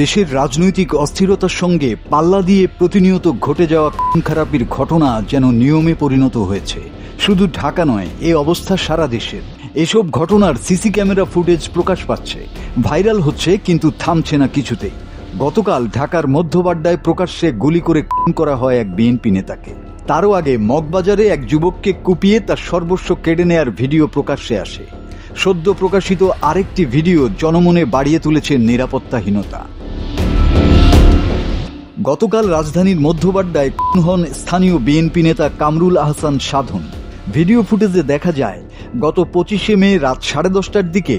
দেশের রাজনৈতিক অস্থিরতার সঙ্গে পাল্লা দিয়ে প্রতিনিয়ত ঘটে যাওয়া খুন খারাপির ঘটনা যেন নিয়মে পরিণত হয়েছে। শুধু ঢাকা নয়, এ অবস্থা সারা দেশের। এসব ঘটনার সিসি ক্যামেরা ফুটেজ প্রকাশ পাচ্ছে, ভাইরাল হচ্ছে, কিন্তু থামছে না কিছুতেই। গতকাল ঢাকার মধ্যবাড্ডায় প্রকাশ্যে গুলি করে খুন করা হয় এক বিএনপি নেতাকে। তারও আগে মগবাজারে এক যুবককে কুপিয়ে তার সর্বস্ব কেড়ে নেয়ার ভিডিও প্রকাশ্যে আসে। সদ্য প্রকাশিত আরেকটি ভিডিও জনমনে বাড়িয়ে তুলেছে নিরাপত্তাহীনতা। গতকাল রাজধানীর মধ্যবাড্ডায় খুন হন স্থানীয় বিএনপি নেতা কামরুল আহসান সাধন। ভিডিও ফুটেজে দেখা যায়, গত 25শে মে রাত 10:30টার দিকে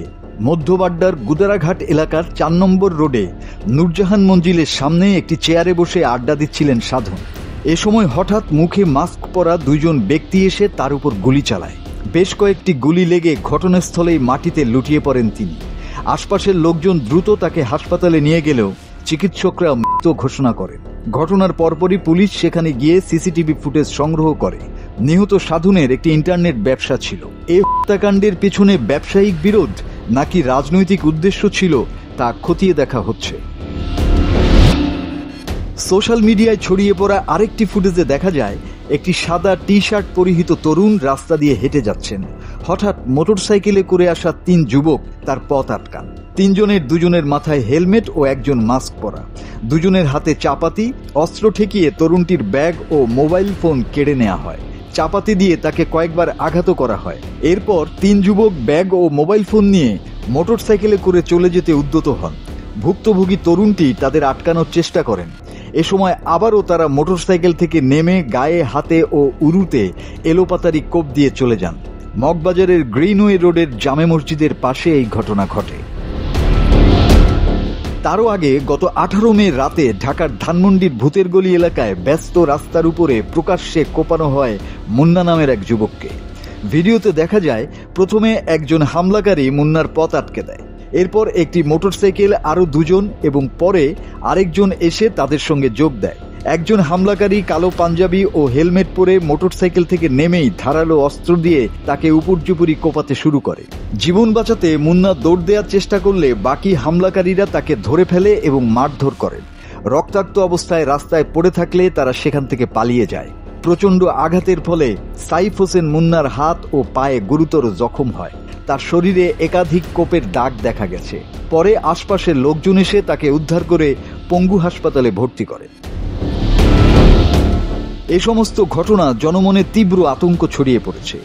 মধ্যবাড্ডার গুদারাঘাট এলাকার 4 নম্বর রোডে নূরজাহান মঞ্জিলের সামনে একটি চেয়ারে বসে আড্ডা দিচ্ছিলেন সাধন। এ সময় হঠাৎ মুখে মাস্ক পরা দুইজন ব্যক্তি এসে তার উপর গুলি চালায়। বেশ কয়েকটি গুলি লেগে ঘটনাস্থলেই মাটিতে লুটিয়ে পড়েন তিনি। আশপাশের লোকজন দ্রুত তাকে হাসপাতালে নিয়ে গেলেও চিকিৎসকরা মৃত ঘোষণা করেন। ঘটনার পরপরই পুলিশ সেখানে গিয়ে সিসিটিভি ফুটেজ সংগ্রহ করে। নিহত সাধনের একটি ইন্টারনেট ব্যবসা ছিল। এই হত্যাকাণ্ডের পেছনে ব্যবসায়িক বিরোধ নাকি রাজনৈতিক উদ্দেশ্য ছিল তা খতিয়ে দেখা হচ্ছে। সোশ্যাল মিডিয়ায় ছড়িয়ে পড়া আরেকটি ফুটেজে দেখা যায়, একটি সাদা টি শার্ট পরিহিত তরুণ রাস্তা দিয়ে হেঁটে যাচ্ছেন। হঠাৎ মোটরসাইকেলে করে আসা 3 যুবক তার পথ আটকান। 3 জনের 2 জনের মাথায় হেলমেট ও একজন মাস্ক পরা। 2 জনের হাতে চাপাতি, অস্ত্র ঠেকিয়ে তরুণটির ব্যাগ ও মোবাইল ফোন কেড়ে নেওয়া হয়। চাপাতি দিয়ে তাকে কয়েকবার আঘাত করা হয়। এরপর 3 যুবক ব্যাগ ও মোবাইল ফোন নিয়ে মোটরসাইকেলে করে চলে যেতে উদ্যত হন। ভুক্তভোগী তরুণটি তাদের আটকানোর চেষ্টা করেন। এ সময় আবারও তারা মোটরসাইকেল থেকে নেমে গায়ে, হাতে ও উরুতে এলোপাতাড়ি কোপ দিয়ে চলে যান। মগবাজারের গ্রিনওয়ে রোডের জামে মসজিদের পাশে এই ঘটনা ঘটে। তারও আগে গত 18 মে রাতে ঢাকার ধানমন্ডির ভূতের গলি এলাকায় ব্যস্ত রাস্তার উপরে প্রকাশ্যে কোপানো হয় মুন্না নামের এক যুবককে। ভিডিওতে দেখা যায়, প্রথমে একজন হামলাকারী মুন্নার পথ আটকে দেয়। এরপর একটি মোটরসাইকেল, আরও 2 জন এবং পরে আরেকজন এসে তাদের সঙ্গে যোগ দেয়। একজন হামলাকারী কালো পাঞ্জাবি ও হেলমেট পরে মোটরসাইকেল থেকে নেমেই ধারালো অস্ত্র দিয়ে তাকে উপর্যুপরি কোপাতে শুরু করে। জীবন বাঁচাতে মুন্না দৌড় দেওয়ার চেষ্টা করলে বাকি হামলাকারীরা তাকে ধরে ফেলে এবং মারধর করেন। রক্তাক্ত অবস্থায় রাস্তায় পড়ে থাকলে তারা সেখান থেকে পালিয়ে যায়। প্রচণ্ড আঘাতের ফলে সাইফ হোসেন মুন্নার হাত ও পায়ে গুরুতর জখম হয়। তার শরীরে একাধিক কোপের দাগ দেখা গেছে। পরে আশপাশের লোকজন এসে তাকে উদ্ধার করে পঙ্গু হাসপাতালে ভর্তি করে। এ সমস্ত ঘটনা জনমনে তীব্র আতঙ্ক ছড়িয়ে পড়েছে।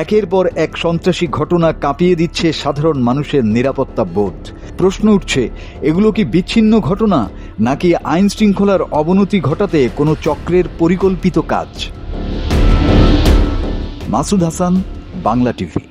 একের পর এক সন্ত্রাসী ঘটনা কাঁপিয়ে দিচ্ছে সাধারণ মানুষের নিরাপত্তা বোধ। প্রশ্ন উঠছে, এগুলো কি বিচ্ছিন্ন ঘটনা নাকি আইন শৃঙ্খলার অবনতি ঘটাতে কোনো চক্রের পরিকল্পিত কাজ? মাসুদ হাসান, বাংলা টিভি।